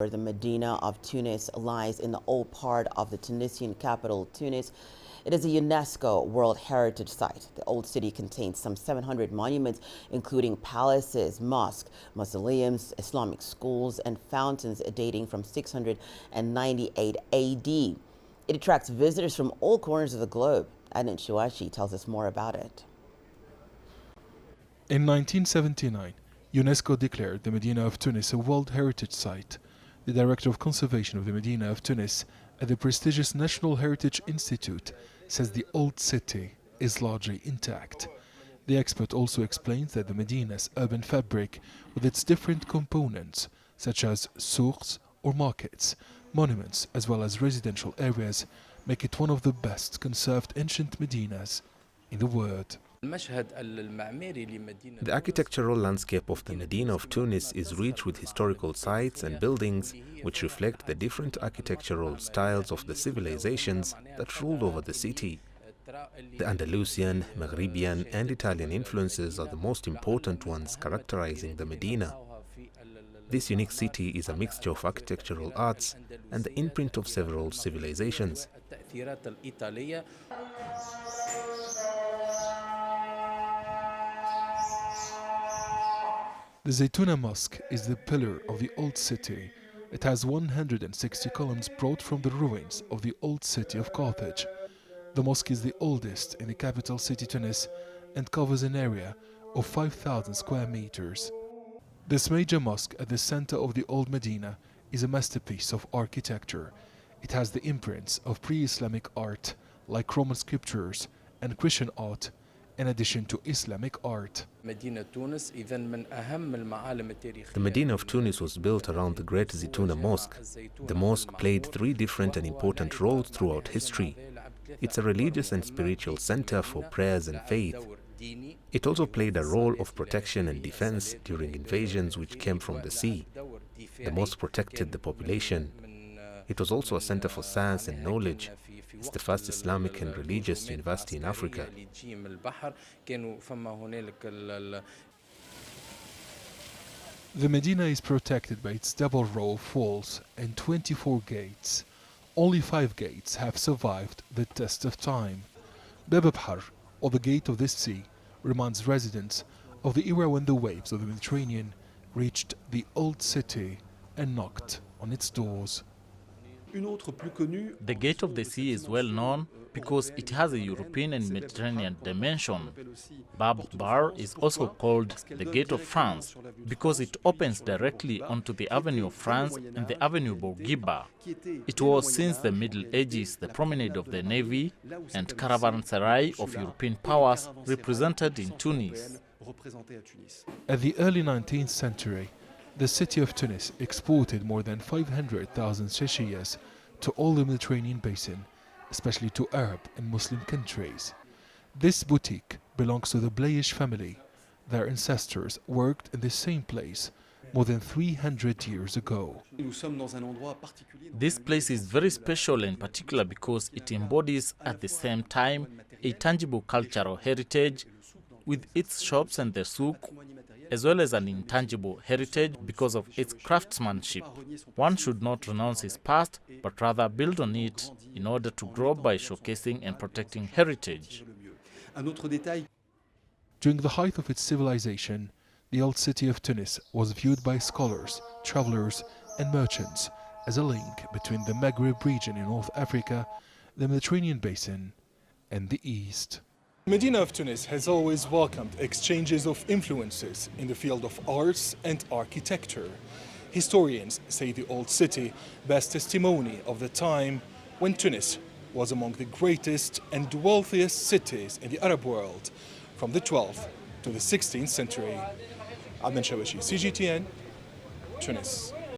The Medina of Tunis lies in the old part of the Tunisian capital, Tunis. It is a UNESCO World Heritage Site. The old city contains some 700 monuments, including palaces, mosques, mausoleums, Islamic schools, and fountains dating from 698 AD. It attracts visitors from all corners of the globe. Adnan Chouachi tells us more about it. In 1979, UNESCO declared the Medina of Tunis a World Heritage Site. The Director of Conservation of the Medina of Tunis at the prestigious National Heritage Institute says the old city is largely intact. The expert also explains that the Medina's urban fabric, with its different components, such as souks or markets, monuments, as well as residential areas, make it one of the best conserved ancient Medinas in the world. The architectural landscape of the Medina of Tunis is rich with historical sites and buildings which reflect the different architectural styles of the civilizations that ruled over the city. The Andalusian, Maghribian and Italian influences are the most important ones characterizing the Medina. This unique city is a mixture of architectural arts and the imprint of several civilizations. The Zaytuna Mosque is the pillar of the old city. It has 160 columns brought from the ruins of the old city of Carthage. The mosque is the oldest in the capital city Tunis and covers an area of 5,000 square meters. This major mosque at the center of the old Medina is a masterpiece of architecture. It has the imprints of pre-Islamic art like Roman sculptures and Christian art, in addition to Islamic art. The Medina of Tunis was built around the Great Zaytuna Mosque. The mosque played three different and important roles throughout history. It's a religious and spiritual center for prayers and faith. It also played a role of protection and defense during invasions which came from the sea. The mosque protected the population. It was also a center for science and knowledge. It's the first Islamic and religious university in Africa. The Medina is protected by its double row of walls and 24 gates. Only 5 gates have survived the test of time. Bab al-Bahr, or the Gate of the Sea, reminds residents of the era when the waves of the Mediterranean reached the old city and knocked on its doors. The Gate of the Sea is well known because it has a European and Mediterranean dimension. Bab al-Bahr is also called the Gate of France because it opens directly onto the Avenue of France and the Avenue Bourguiba. It was since the Middle Ages the promenade of the navy and caravanserai of European powers represented in Tunis. At the early 19th century, the city of Tunis exported more than 500,000 shashiyas to all the Mediterranean basin, especially to Arab and Muslim countries. This boutique belongs to the Blayish family. Their ancestors worked in the same place more than 300 years ago. This place is very special in particular because it embodies at the same time a tangible cultural heritage with its shops and the souk, as well as an intangible heritage because of its craftsmanship. One should not renounce his past, but rather build on it in order to grow by showcasing and protecting heritage. During the height of its civilization, the old city of Tunis was viewed by scholars, travelers and merchants as a link between the Maghreb region in North Africa, the Mediterranean basin and the East. Medina of Tunis has always welcomed exchanges of influences in the field of arts and architecture. Historians say the old city bears testimony of the time when Tunis was among the greatest and wealthiest cities in the Arab world from the 12th to the 16th century. Adnan Chouachi, CGTN, Tunis.